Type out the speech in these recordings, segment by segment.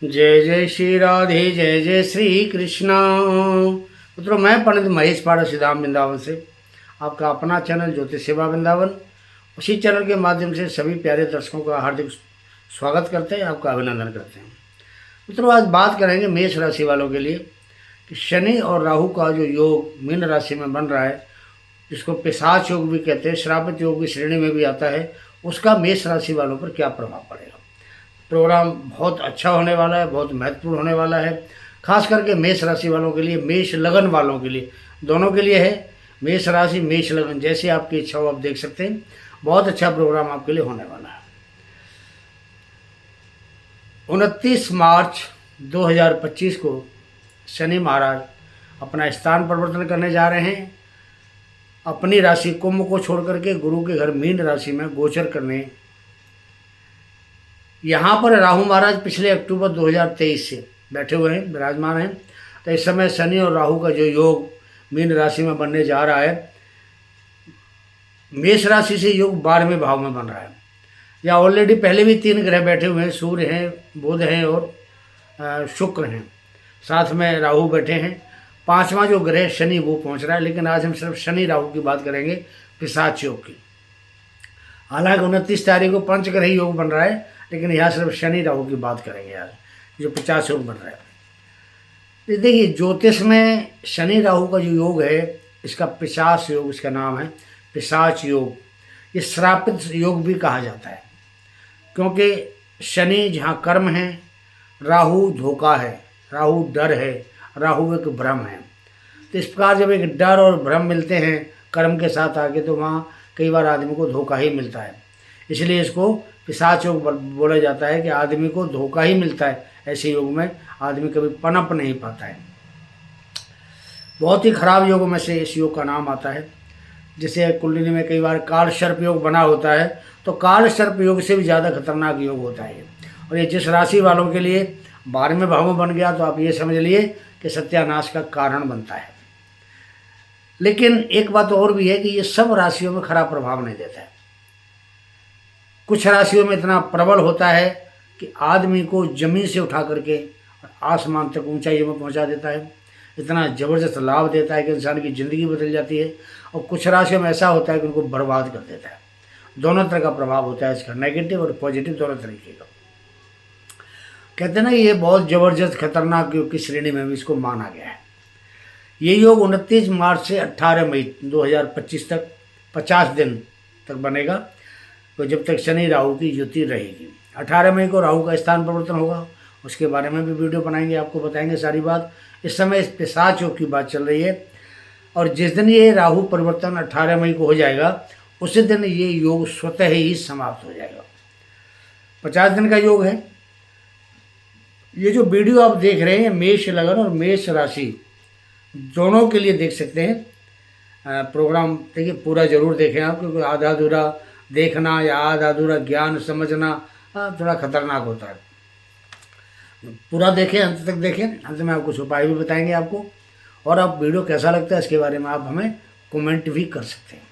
जय जय श्री राधे, जय जय श्री कृष्णा। मित्रों, मैं पंडित महेश पाड़ा सिद्धाम वृंदावन से आपका अपना चैनल ज्योतिष सेवा वृंदावन, उसी चैनल के माध्यम से सभी प्यारे दर्शकों का हार्दिक स्वागत करते हैं, आपका अभिनंदन करते हैं। मित्रों, आज बात करेंगे मेष राशि वालों के लिए कि शनि और राहु का जो योग मीन राशि में बन रहा है, जिसको पिशाच योग भी कहते हैं, श्रापित योग की श्रेणी में भी आता है, उसका मेष राशि वालों पर क्या प्रभाव पड़ेगा। प्रोग्राम बहुत अच्छा होने वाला है, बहुत महत्वपूर्ण होने वाला है, खास करके मेष राशि वालों के लिए, मेष लगन वालों के लिए, दोनों के लिए है। मेष राशि, मेष लगन, जैसे आपकी इच्छा हो आप देख सकते हैं। बहुत अच्छा प्रोग्राम आपके लिए होने वाला है। 29 मार्च 2025 को शनि महाराज अपना स्थान परिवर्तन करने जा रहे हैं। अपनी राशि कुंभ को छोड़ करके गुरु के घर मीन राशि में गोचर करने। यहाँ पर राहु महाराज पिछले अक्टूबर 2023 से बैठे हुए हैं, विराजमान हैं। तो इस समय शनि और राहु का जो योग मीन राशि में बनने जा रहा है, मेष राशि से योग 12वें भाव में बन रहा है। या ऑलरेडी पहले भी 3 ग्रह बैठे हुए हैं, सूर्य हैं, बुध हैं और शुक्र हैं, साथ में राहु बैठे हैं। 5वां जो ग्रह शनि वो पहुंच रहा है। लेकिन आज हम सिर्फ शनि राहु की बात करेंगे, पिशाच योग की। हालांकि 29 तारीख को पंचग्रह योग बन रहा है, लेकिन यहाँ सिर्फ शनि राहु की बात करेंगे आज, जो 50 योग बन रहा है। देखिए, ज्योतिष में शनि राहु का जो योग है, इसका पिशाच योग, इसका नाम है पिशाच योग। ये श्रापित योग भी कहा जाता है, क्योंकि शनि जहाँ कर्म है, राहु धोखा है, राहु डर है, राहु एक भ्रम है। तो इस प्रकार जब एक डर और भ्रम मिलते हैं कर्म के साथ आगे, तो वहाँ कई बार आदमी को धोखा ही मिलता है। इसलिए इसको पिशाच योग बोला जाता है कि आदमी को धोखा ही मिलता है। ऐसे योग में आदमी कभी पनप नहीं पाता है। बहुत ही खराब योगों में से इस योग का नाम आता है। जैसे कुंडली में कई बार काल सर्प योग बना होता है, तो काल सर्प योग से भी ज़्यादा खतरनाक योग होता है। और ये जिस राशि वालों के लिए 12वें भाव में बन गया, तो आप ये समझ लिए कि सत्यानाश का कारण बनता है। लेकिन एक बात और भी है कि ये सब राशियों में खराब प्रभाव नहीं देता है। कुछ राशियों में इतना प्रबल होता है कि आदमी को जमीन से उठा करके आसमान तक ऊंचाइयों में पहुंचा देता है। इतना ज़बरदस्त लाभ देता है कि इंसान की ज़िंदगी बदल जाती है। और कुछ राशियों में ऐसा होता है कि उनको बर्बाद कर देता है। दोनों तरह का प्रभाव होता है इसका, नेगेटिव और पॉजिटिव दोनों तरीके का। कहते हैं ना, ये बहुत ज़बरदस्त खतरनाक योग की श्रेणी में भी इसको माना गया है। ये योग 29 मार्च से 18 मई 2025 तक 50 दिन तक बनेगा। तो जब तक शनि राहु की युति रहेगी। 18 मई को राहु का स्थान परिवर्तन होगा, उसके बारे में भी वीडियो बनाएंगे, आपको बताएंगे सारी बात। इस समय इस पिशाच योग की बात चल रही है। और जिस दिन ये राहु परिवर्तन 18 मई को हो जाएगा, उसी दिन ये योग स्वतः ही समाप्त हो जाएगा। 50 दिन का योग है। ये जो वीडियो आप देख रहे हैं, मेष लगन और मेष राशि दोनों के लिए देख सकते हैं। प्रोग्राम देखिए, पूरा जरूर देखें आप, क्योंकि आधा अधूरा देखना या आधा अधूरा ज्ञान समझना थोड़ा खतरनाक होता है। पूरा देखें, अंत तक देखें। अंत में आपको उपाय भी बताएंगे आपको। और आप वीडियो कैसा लगता है इसके बारे में आप हमें कमेंट भी कर सकते हैं।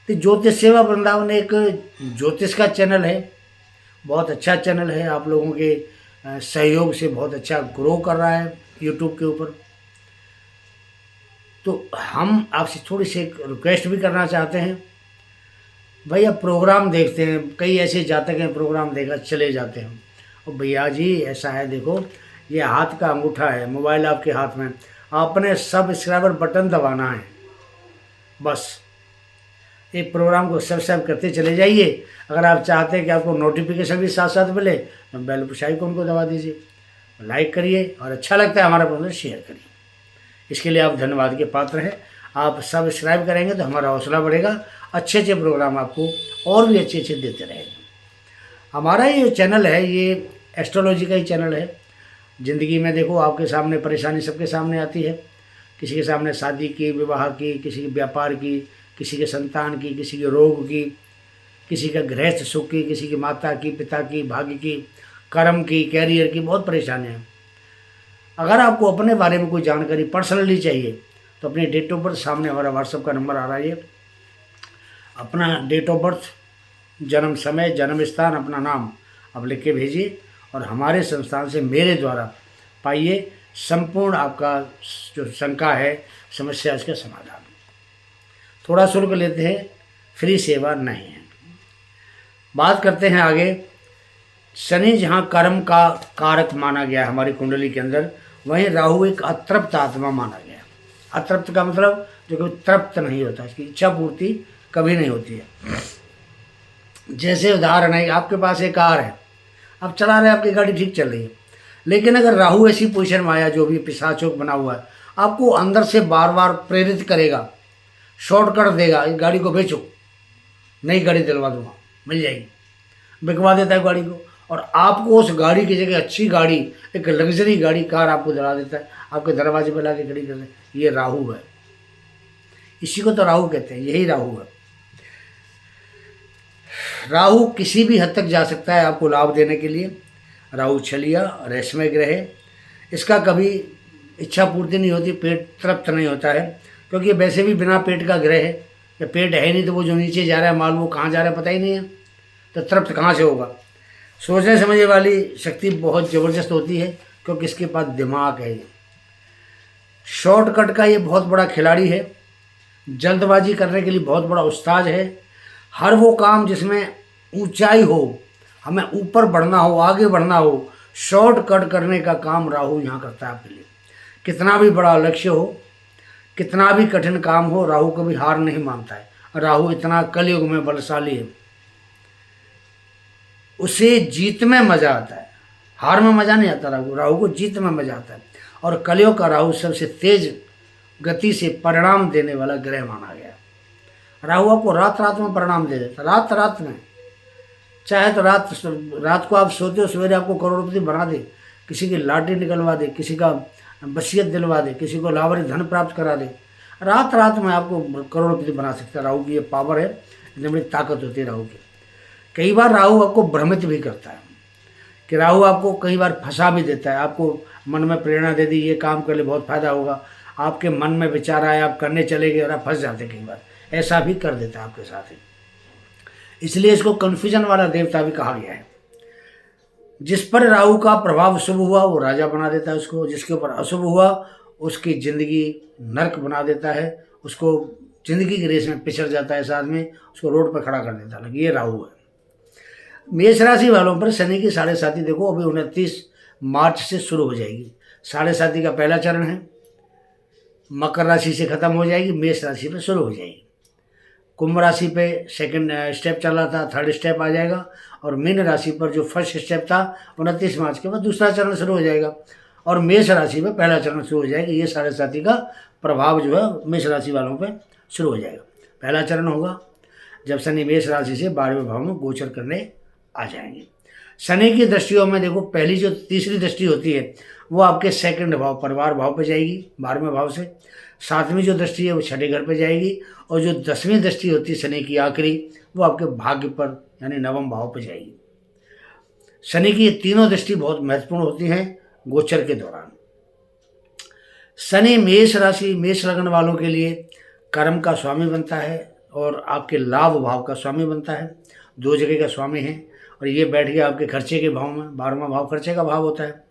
तो ज्योतिष सेवा वृंदावन एक ज्योतिष का चैनल है, बहुत अच्छा चैनल है। आप लोगों के सहयोग से बहुत अच्छा ग्रो कर रहा है यूट्यूब के ऊपर। तो हम आपसे थोड़ी सी एक रिक्वेस्ट भी करना चाहते हैं। भैया, प्रोग्राम देखते हैं, कई ऐसे जातक हैं प्रोग्राम देखा चले जाते हैं। और भैया जी, ऐसा है, देखो ये हाथ का अंगूठा है, मोबाइल आपके हाथ में, आपने सब्सक्राइबर बटन दबाना है बस। एक प्रोग्राम को सब्सक्राइब करते चले जाइए। अगर आप चाहते हैं कि आपको नोटिफिकेशन भी साथ साथ मिले, तो बेल आइकन को दबा दीजिए, लाइक करिए, और अच्छा लगता है हमारा प्रोग्राम शेयर करिए। इसके लिए आप धन्यवाद के पात्र हैं। आप सब्सक्राइब करेंगे तो हमारा हौसला बढ़ेगा, अच्छे अच्छे प्रोग्राम आपको और भी अच्छे अच्छे देते रहेंगे। हमारा ये चैनल है, ये एस्ट्रोलॉजी का ही चैनल है। ज़िंदगी में देखो, आपके सामने परेशानी सबके सामने आती है। किसी के सामने शादी की, विवाह की, किसी के व्यापार की, किसी के संतान की, किसी के रोग की, किसी का गृहस्थ सुख की, किसी की माता की, पिता की, भाग्य की, कर्म की, कैरियर की, बहुत परेशानियाँ हैं। अगर आपको अपने बारे में कोई जानकारी पर्सनली चाहिए, तो अपनी डेट ऑफ बर्थ, सामने हमारा व्हाट्सएप का नंबर आ रहा है, अपना डेट ऑफ बर्थ, जन्म समय, जन्म स्थान, अपना नाम आप लिख के भेजिए। और हमारे संस्थान से मेरे द्वारा पाइए संपूर्ण आपका जो शंका है, समस्या, उसका समाधान। थोड़ा शुल्क लेते हैं, फ्री सेवा नहीं है। बात करते हैं आगे। शनि जहाँ कर्म का कारक माना गया हमारी कुंडली के अंदर, वहीं राहु एक अतृप्त आत्मा माना गया। अतृप्त का मतलब जो कि तृप्त नहीं होता, इसकी इच्छा पूर्ति कभी नहीं होती है। जैसे उदाहरण है, आपके पास एक कार है, आप चला रहे हैं, आपकी गाड़ी ठीक चल रही है, लेकिन अगर राहु ऐसी पोजीशन में आया, जो भी पिशाचोक बना हुआ है, आपको अंदर से बार बार प्रेरित करेगा, शॉर्टकट देगा, इस गाड़ी को बेचो, नई गाड़ी दिलवा दूंगा, मिल जाएगी, बिकवा देता है गाड़ी को, और आपको उस गाड़ी की जगह अच्छी गाड़ी, एक लग्जरी गाड़ी, कार आपको दिला देता है, आपके दरवाजे पर ला के खड़ी कर देता है। ये राहु है, इसी को तो राहु कहते हैं, यही राहु है। राहु किसी भी हद तक जा सकता है आपको लाभ देने के लिए। राहु छलिया रहस्यमय ग्रह है, इसका कभी इच्छा पूर्ति नहीं होती, पेट तृप्त नहीं होता है, क्योंकि वैसे भी बिना पेट का ग्रह है। या पेट है नहीं तो वो जो नीचे जा रहा है माल, वो कहाँ जा रहा है पता ही नहीं है, तो तृप्त कहाँ से होगा। सोचने समझने वाली शक्ति बहुत ज़बरदस्त होती है, क्योंकि इसके पास दिमाग है। शॉर्टकट का ये बहुत बड़ा खिलाड़ी है, जल्दबाजी करने के लिए बहुत बड़ा उस्ताद है। हर वो काम जिसमें ऊंचाई हो, हमें ऊपर बढ़ना हो, आगे बढ़ना हो, शॉर्टकट करने का काम राहु यहाँ करता है आपके लिए। कितना भी बड़ा लक्ष्य हो, कितना भी कठिन काम हो, राहु कभी हार नहीं मानता है। राहु इतना कलयुग में बलशाली है, उसे जीत में मजा आता है, हार में मजा नहीं आता। राहु को जीत में मजा आता है। और कलयुग का राहु सबसे तेज गति से परिणाम देने वाला ग्रह माना गया। राहु आपको रात रात में परिणाम दे देता, रात रात में। चाहे तो रात को आप सोते हो, सवेरे आपको करोड़पति बना दे, किसी की लॉटरी निकलवा दे, किसी का वसीयत दिलवा दे, किसी को लावरी धन प्राप्त करा दे। रात रात में आपको करोड़पति बना सकता है। राहु की ये पावर है, इतनी बड़ी ताकत होती है राहु की। कई बार राहु आपको भ्रमित भी करता है, कि राहु आपको कई बार फंसा भी देता है। आपको मन में प्रेरणा दे दी, ये काम कर ले बहुत फायदा होगा, आपके मन में विचार आया, आप करने चले गए और आप फंस जाते। कई बार ऐसा भी कर देता है आपके साथ ही। इसलिए इसको कन्फ्यूजन वाला देवता भी कहा गया है। जिस पर राहु का प्रभाव शुभ हुआ वो राजा बना देता है उसको, जिसके ऊपर अशुभ हुआ उसकी जिंदगी नर्क बना देता है, उसको जिंदगी की रेस में पिछड़ जाता है इस आदमी, उसको रोड पर खड़ा कर देता है। ये राहु है। मेष राशि वालों पर शनि की 7.5 देखो अभी 29 मार्च से शुरू हो जाएगी। 7.5 का पहला चरण है, मकर राशि से खत्म हो जाएगी, मेष राशि पे शुरू हो जाएगी। कुंभ राशि पे सेकंड स्टेप चल रहा था, थर्ड स्टेप आ जाएगा। और मीन राशि पर जो फर्स्ट स्टेप था 29 मार्च के बाद दूसरा चरण शुरू हो जाएगा। और मेष राशि पे पहला चरण शुरू हो जाएगा। ये 7.5 का प्रभाव जो है मेष राशि वालों पे शुरू हो जाएगा। पहला चरण होगा जब शनि मेष राशि से 12वें भाव में गोचर करने आ जाएंगे। शनि की दृष्टियों में देखो, पहली जो तीसरी दृष्टि होती है वो आपके सेकंड भाव परिवार भाव पे जाएगी 12वें भाव से। 7वीं जो दृष्टि है वो छठे घर पे जाएगी। और जो 10वीं दृष्टि होती है शनि की आखिरी, वो आपके भाग्य पर यानी 9वें भाव पे जाएगी। शनि की ये तीनों दृष्टि बहुत महत्वपूर्ण होती हैं गोचर के दौरान। शनि मेष राशि मेष लग्न वालों के लिए कर्म का स्वामी बनता है और आपके लाभ भाव का स्वामी बनता है। 2 जगह का स्वामी है। और ये बैठ गया आपके खर्चे के भाव में, 12वां भाव खर्चे का भाव होता है।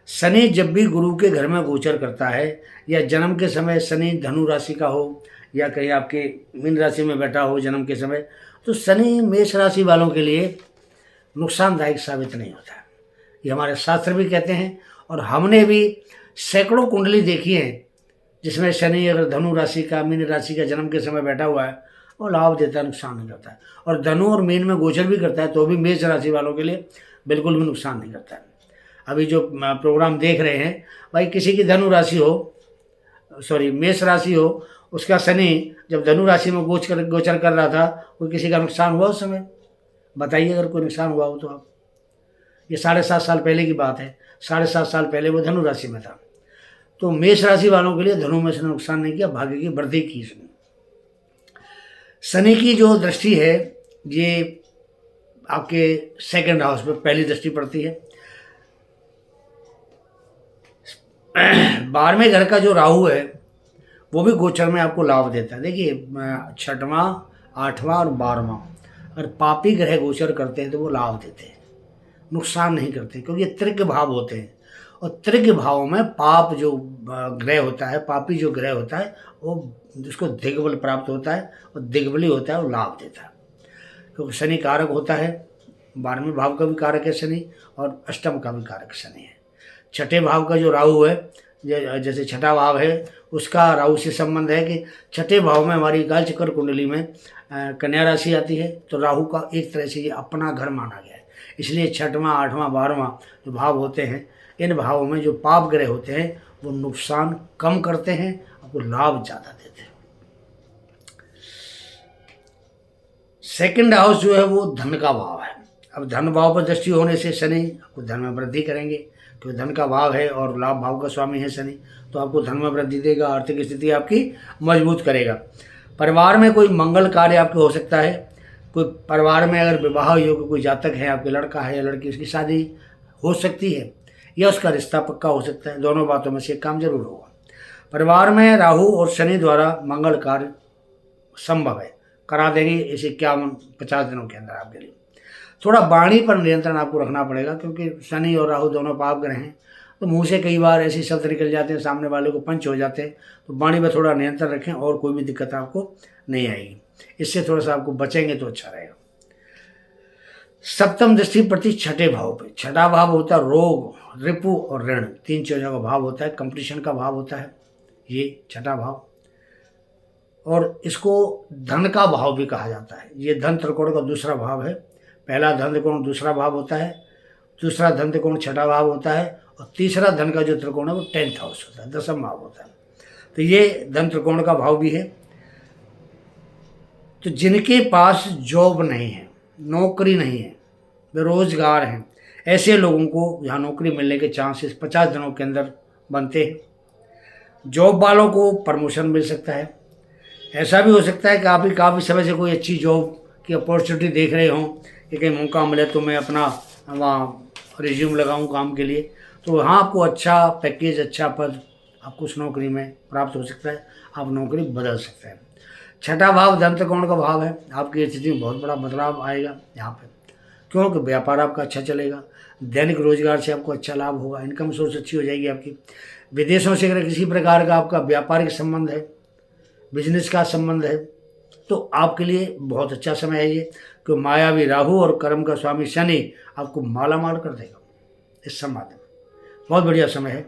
शनि जब भी गुरु के घर में गोचर करता है, या जन्म के समय शनि धनु राशि का हो या कहीं आपके मीन राशि में बैठा हो जन्म के समय, तो शनि मेष राशि वालों के लिए नुकसानदायक साबित नहीं होता है। ये हमारे शास्त्र भी कहते हैं। और हमने भी सैकड़ों कुंडली देखी हैं जिसमें शनि अगर धनु राशि का मीन राशि का जन्म के समय बैठा हुआ है, वो लाभ देता है, नुकसान नहीं करता है। और धनु और मीन में गोचर भी करता है तो भी मेष राशि वालों के लिए बिल्कुल भी नुकसान नहीं करता है। अभी जो प्रोग्राम देख रहे हैं, भाई किसी की धनु राशि हो, सॉरी मेष राशि हो, उसका शनि जब धनु राशि में गोचर कर रहा था, कोई किसी का नुकसान हुआ उस समय? बताइए अगर कोई नुकसान हुआ हो तो आप। ये 7.5 साल पहले की बात है। 7.5 साल पहले वो धनु राशि में था। तो मेष राशि वालों के लिए धनु में से नुकसान नहीं किया, भाग्य की वृद्धि की इसने। शनि की जो दृष्टि है ये आपके सेकंड हाउस पे पहली दृष्टि पड़ती है। 12वें घर का जो राहु है वो भी गोचर में आपको लाभ देता है। देखिए 6वां 8वां और 12वां अगर पापी ग्रह गोचर करते हैं तो वो लाभ देते हैं। नुकसान नहीं करते, क्योंकि ये त्रिक भाव होते हैं और त्रिक भावों में पाप जो ग्रह होता है, पापी जो ग्रह होता है, वो जिसको दिग्बल प्राप्त होता है और दिग्बली होता है, वो लाभ देता है। क्योंकि शनि कारक होता है, 12वें भाव का भी कारक है शनि और अष्टम का भी कारक शनि है। छठे भाव का जो राहु है, जैसे छठा भाव है, उसका राहु से संबंध है कि छठे भाव में हमारी गाल चक्र कुंडली में कन्या राशि आती है, तो राहु का एक तरह से ये अपना घर माना गया है। इसलिए छठवां, आठवां, 12वां जो भाव होते हैं, इन भावों में जो पाप ग्रह होते हैं वो नुकसान कम करते हैं, आपको लाभ ज़्यादा देते हैं। सेकंड हाउस जो है वो धन का भाव है। अब धन भाव पर दृष्टि होने से शनि आपको धन में वृद्धि करेंगे, क्योंकि धन का भाव है और लाभ भाव का स्वामी है शनि, तो आपको धन में वृद्धि देगा, आर्थिक स्थिति आपकी मजबूत करेगा। परिवार में कोई मंगल कार्य आपके हो सकता है। कोई परिवार में अगर विवाह योग्य कोई जातक है, आपके लड़का है या लड़की, उसकी शादी हो सकती है या उसका रिश्ता पक्का हो सकता है। दोनों बातों में से एक काम जरूर होगा। परिवार में राहु और शनि द्वारा मंगल कार्य संभव है, करा देंगे इसे 51-50 दिनों के अंदर आपके लिए। थोड़ा वाणी पर नियंत्रण आपको रखना पड़ेगा, क्योंकि शनि और राहु दोनों पाप ग्रह हैं, तो मुंह से कई बार ऐसे शब्द निकल जाते हैं, सामने वाले को पंच हो जाते हैं। तो वाणी पर थोड़ा नियंत्रण रखें और कोई भी दिक्कत आपको नहीं आएगी। इससे थोड़ा सा आपको बचेंगे तो अच्छा रहेगा। सप्तम दृष्टि प्रति छठे भाव पे। छठा भाव होता है रोग, रिपु और ऋण, 3 चीज़ों का भाव होता है, कंपटीशन का भाव होता है ये छठा भाव, और इसको धन का भाव भी कहा जाता है। ये धन त्रिकोण का दूसरा भाव है। पहला धन त्रिकोण दूसरा भाव होता है, दूसरा धन त्रिकोण छठा भाव होता है, और तीसरा धन का जो त्रिकोण है वो 10th हाउस होता है, 10वां भाव होता है। तो ये धन त्रिकोण का भाव भी है। तो जिनके पास जॉब नहीं है, नौकरी नहीं है, बेरोजगार हैं, ऐसे लोगों को यहाँ नौकरी मिलने के चांसेस 50 दिनों के अंदर बनते हैं। जॉब वालों को प्रमोशन मिल सकता है। ऐसा भी हो सकता है कि आप ही काफ़ी समय से कोई अच्छी जॉब की अपॉर्चुनिटी देख रहे हों कि कहीं मौका मिले तो मैं अपना वहाँ रिज्यूम लगाऊं काम के लिए, तो वहाँ आपको अच्छा पैकेज, अच्छा पद आपको उस नौकरी में प्राप्त हो सकता है, आप नौकरी बदल सकते हैं। छठा भाव धन त्रिकोण का भाव है। आपकी स्थिति में बहुत बड़ा बदलाव आएगा यहाँ पे, क्योंकि व्यापार आपका अच्छा चलेगा, दैनिक रोजगार से आपको अच्छा लाभ होगा, इनकम सोर्स अच्छी हो जाएगी आपकी। विदेशों से अगर किसी प्रकार का आपका व्यापारिक संबंध है, बिजनेस का संबंध है, तो आपके लिए बहुत अच्छा समय है ये, क्योंकि मायावी राहु और कर्म का स्वामी शनि आपको माला माल कर देगा इस समाधि में। बहुत बढ़िया समय है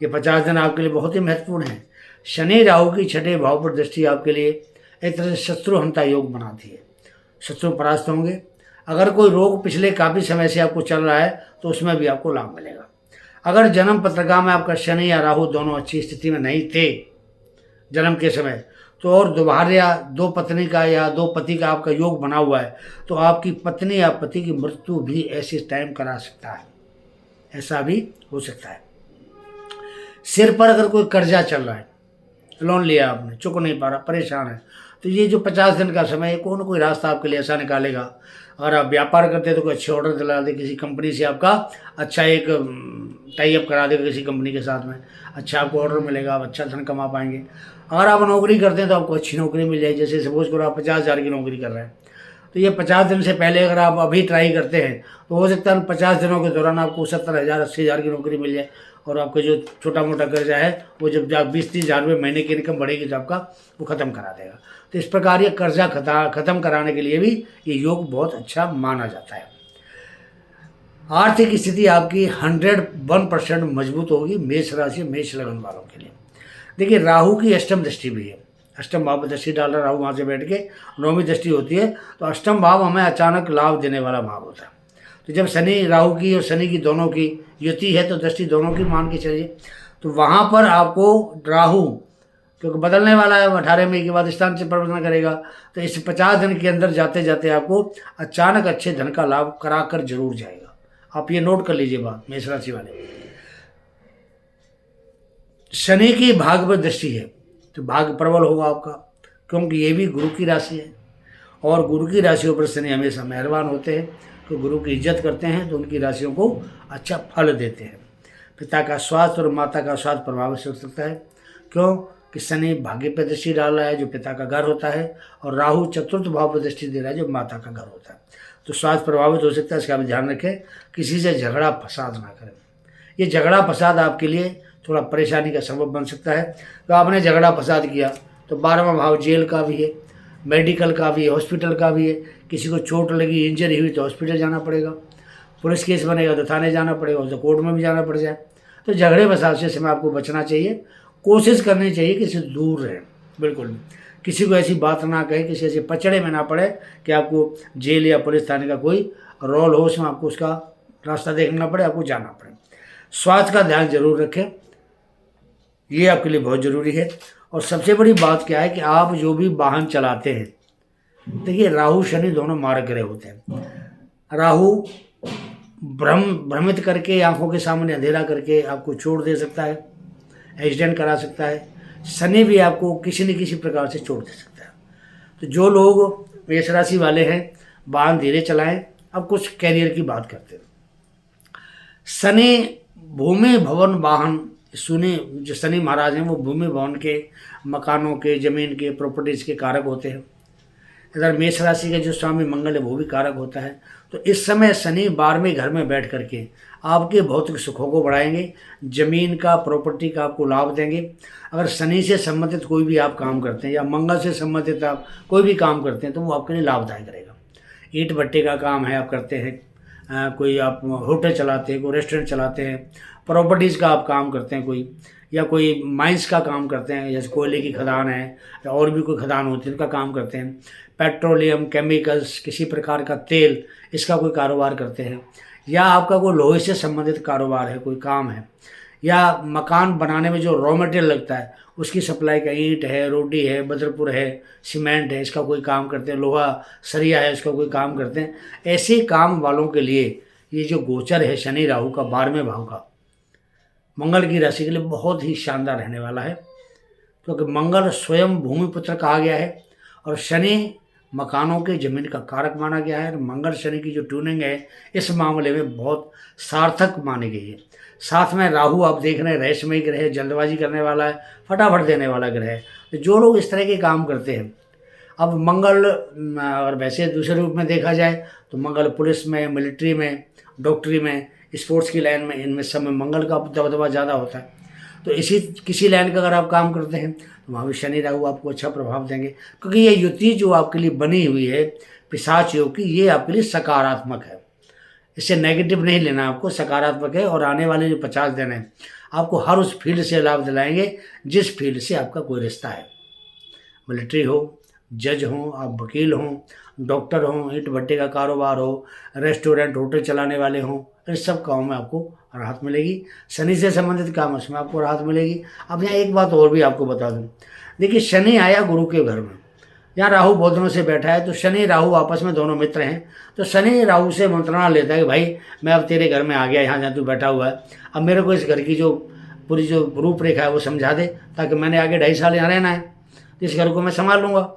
ये। 50 दिन आपके लिए बहुत ही महत्वपूर्ण है। शनि राहु की छठे भाव पर दृष्टि आपके लिए एक तरह से शत्रु हंता योग बनाती है। शत्रु परास्त होंगे। अगर कोई रोग पिछले काफ़ी समय से आपको चल रहा है तो उसमें भी आपको लाभ मिलेगा। अगर जन्म पत्रिका में आपका शनि या राहु दोनों अच्छी स्थिति में नहीं थे जन्म के समय, तो और दोबारा या 2 पत्नी का या 2 पति का आपका योग बना हुआ है, तो आपकी पत्नी या पति की मृत्यु भी ऐसे टाइम करा सकता है, ऐसा भी हो सकता है। सिर पर अगर कोई कर्जा चल रहा है, लोन लिया आपने, चुक नहीं पा रहा, परेशान है, तो ये जो 50 दिन का समय है, कोई ना कोई रास्ता आपके लिए ऐसा निकालेगा। अगर आप व्यापार करते हैं तो कोई अच्छे ऑर्डर दिला दे, किसी कंपनी से आपका अच्छा एक टाई अप करा देगा किसी कंपनी के साथ में, अच्छा आपको ऑर्डर मिलेगा, आप अच्छा धन कमा पाएंगे। अगर आप नौकरी करते हैं तो आपको अच्छी नौकरी मिल जाएगी। जैसे सपोज करो आप 50,000 की नौकरी कर रहे हैं, तो ये 50 दिन से पहले अगर आप अभी ट्राई करते हैं तो हो सकता है 50 दिनों के दौरान आपको 70,000 80,000 की नौकरी मिल जाए, और आपका जो छोटा मोटा कर्जा है वो जब 20-30 हज़ार रुपये महीने की इनकम बढ़ेगी तो आपका वो ख़त्म करा देगा। तो इस प्रकार ये कर्जा ख़त्म कराने के लिए भी ये योग बहुत अच्छा माना जाता है। आर्थिक स्थिति आपकी 101% मजबूत होगी मेष राशि, मेष लगन वालों के लिए। देखिए राहु की अष्टम दृष्टि भी है, अष्टम भाव पर दृष्टि डाल रहा राहु वहाँ से बैठ के 9वीं दृष्टि होती है, तो अष्टम भाव हमें अचानक लाभ देने वाला भाव होता है। तो जब शनि राहु की और शनि की दोनों की युति है तो दृष्टि दोनों की मान के चलिए, तो वहाँ पर आपको राहु क्योंकि बदलने वाला है, 18 मई के बाद स्थान से परिवर्तन करेगा, तो इस 50 दिन के अंदर जाते जाते आपको अचानक अच्छे धन का लाभ करा कर जरूर जाएगा। आप ये नोट कर लीजिए बात, मेष राशि वाले। शनि की भाग्य पर दृष्टि है तो भाग्य प्रबल होगा आपका, क्योंकि ये भी गुरु की राशि है, और गुरु की राशियों पर शनि हमेशा मेहरबान होते हैं, तो गुरु की इज्जत करते हैं तो उनकी राशियों को अच्छा फल देते हैं। पिता का स्वास्थ्य और माता का स्वास्थ्य प्रभावित हो सकता है, क्यों कि शनि भाग्य पर दृष्टि डाल रहा है जो पिता का घर होता है, और राहु चतुर्थ भाव पर दृष्टि दे रहा है जो माता का घर होता है। तो स्वास्थ्य प्रभावित हो सकता है, इसका भी ध्यान रखें। किसी से झगड़ा फसाद ना करें, ये झगड़ा फसाद आपके लिए थोड़ा परेशानी का सबब बन सकता है। तो आपने झगड़ा फसाद किया तो 12वां भाव जेल का भी है, मेडिकल का भी है, हॉस्पिटल का भी है। किसी को चोट लगी, इंजरी हुई तो हॉस्पिटल जाना पड़ेगा, पुलिस केस बनेगा तो थाने जाना पड़ेगा, तो कोर्ट में भी जाना पड़ जाए। तो झगड़े फसाद से समय आपको बचना चाहिए, कोशिश करनी चाहिए कि इससे दूर रहें। बिल्कुल भी किसी को ऐसी बात ना कहे, किसी ऐसे पचड़े में ना पड़े कि आपको जेल या पुलिस थाने का कोई रोल हो, उसमें आपको उसका रास्ता देखना पड़े, आपको जाना पड़े। स्वास्थ्य का ध्यान जरूर रखें, ये आपके लिए बहुत ज़रूरी है। और सबसे बड़ी बात क्या है कि आप जो भी वाहन चलाते हैं, देखिए राहु शनि दोनों मारक ग्रह होते हैं। राहु भ्रमित करके, आंखों के सामने अंधेरा करके आपको चोट दे सकता है, एक्सीडेंट करा सकता है। शनि भी आपको किसी न किसी प्रकार से चोट दे सकता है। तो जो लोग मेष राशि वाले हैं, वाहन धीरे चलाएं। अब कुछ कैरियर की बात करते हैं। शनि भूमि भवन वाहन, सुने जो शनि महाराज हैं वो भूमि भवन के, मकानों के, ज़मीन के, प्रॉपर्टीज़ के कारक होते हैं। इधर मेष राशि के जो स्वामी मंगल है वो भी कारक होता है। तो इस समय शनि 12वें घर में बैठ करके आपके भौतिक सुखों को बढ़ाएंगे, ज़मीन का, प्रॉपर्टी का आपको लाभ देंगे। अगर शनि से संबंधित कोई भी आप काम करते हैं या मंगल से संबंधित आप कोई भी काम करते हैं तो वो आपके लिए लाभदायक रहेगा। ईंट भट्टे का काम है आप करते हैं, कोई आप होटल चलाते हैं, कोई रेस्टोरेंट चलाते हैं, प्रॉपर्टीज़ का आप काम करते हैं कोई, या कोई माइंस का काम करते हैं, जैसे कोयले की खदान है या और भी कोई खदान होती है उनका काम करते हैं, पेट्रोलियम, केमिकल्स, किसी प्रकार का तेल, इसका कोई कारोबार करते हैं, या आपका कोई लोहे से संबंधित कारोबार है, कोई काम है, या मकान बनाने में जो रॉ मटेरियल लगता है उसकी सप्लाई का, ईंट है, रोडी है, बदरपुर है, सीमेंट है, इसका कोई काम करते हैं, लोहा सरिया है, इसका कोई काम करते हैं। ऐसे काम वालों के लिए ये जो गोचर है शनि राहु का 12वें भाव का, मंगल की राशि के लिए बहुत ही शानदार रहने वाला है। क्योंकि मंगल स्वयं भूमिपुत्र कहा गया है और शनि मकानों के ज़मीन का कारक माना गया है। मंगल शनि की जो ट्यूनिंग है इस मामले में बहुत सार्थक मानी गई है। साथ में राहु आप देख रहे हैं रहस्यमयी ग्रह है, जल्दबाजी करने वाला है, फटाफट देने वाला ग्रह है। तो जो लोग इस तरह के काम करते हैं, अब मंगल और वैसे दूसरे रूप में देखा जाए तो मंगल पुलिस में, मिलिट्री में, डॉक्टरी में, स्पोर्ट्स की लाइन में, इनमें सब में मंगल का दबदबा ज़्यादा होता है। तो इसी किसी लाइन का अगर आप काम करते हैं तो वहाँ भी शनि राहु आपको अच्छा प्रभाव देंगे। क्योंकि ये युति जो आपके लिए बनी हुई है पिशाच योग की, ये आपके लिए सकारात्मक है, इससे नेगेटिव नहीं लेना आपको, सकारात्मक है। और आने वाले जो 50 दिन हैं आपको हर उस फील्ड से लाभ दिलाएंगे जिस फील्ड से आपका कोई रिश्ता है। मिलिट्री हो, जज हों, आप वकील हों, डॉक्टर हों, ईंट भट्टे का कारोबार हो, रेस्टोरेंट, होटल चलाने वाले हों, इन सब कामों में आपको राहत मिलेगी। शनि से संबंधित काम उसमें आपको राहत मिलेगी। अब यहाँ एक बात और भी आपको बता दूँ, देखिए शनि आया गुरु के घर में, यहाँ राहु बहुत दिनों से बैठा है, तो शनि राहु आपस में दोनों मित्र हैं। तो शनि राहु से मंत्रणा लेता है कि भाई मैं अब तेरे घर में आ गया, यहाँ जहाँ तू बैठा हुआ है, अब मेरे को इस घर की जो पूरी जो रूपरेखा है वो समझा दे, ताकि मैंने आगे 2.5 साल यहाँ रहना है, इस घर को मैं संभाल लूँगा।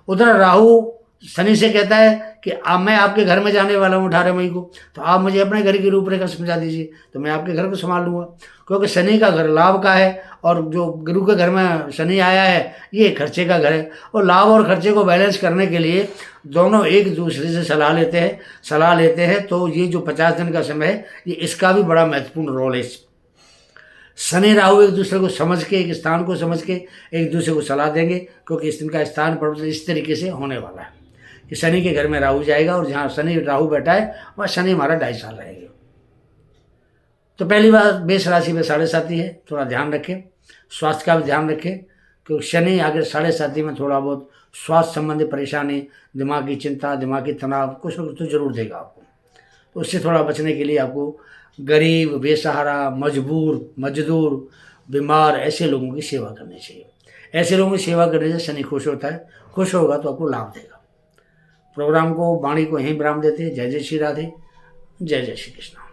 उधर राहु शनि से कहता है कि अब मैं आपके घर में जाने वाला हूँ 18 मई को, तो आप मुझे अपने घर की रूपरेखा समझा दीजिए, तो मैं आपके घर को संभाल लूँगा। क्योंकि शनि का घर लाभ का है और जो गुरु के घर में शनि आया है ये खर्चे का घर है। और लाभ और खर्चे को बैलेंस करने के लिए दोनों एक दूसरे से सलाह लेते हैं। तो ये जो 50 दिन का समय है ये इसका भी बड़ा महत्वपूर्ण रोल है। शनि राहु एक दूसरे को समझ के, एक स्थान को समझ के एक दूसरे को सलाह देंगे, क्योंकि इस दिन का स्थान परिवर्तन इस तरीके से होने वाला है कि शनि के घर में राहु जाएगा और जहाँ शनि राहु बैठा है वहाँ शनि हमारा 2.5 साल रहेगा। तो पहली बात, मेष राशि में 7.5 है, थोड़ा ध्यान रखें, स्वास्थ्य का भी ध्यान रखें, क्योंकि शनि अगर 7.5 में थोड़ा बहुत स्वास्थ्य संबंधी परेशानी, दिमागी चिंता, दिमागी तनाव कुछ न कुछ तो जरूर देगा आपको। तो उससे थोड़ा बचने के लिए आपको गरीब, बेसहारा, मजदूर, बीमार ऐसे लोगों की सेवा करनी चाहिए। ऐसे लोगों की सेवा करने से शनि खुश होता है, खुश होगा तो आपको लाभ देगा। प्रोग्राम को, वाणी को यहीं विराम देते हैं। जय जय श्री राधे, जय जय श्री कृष्ण।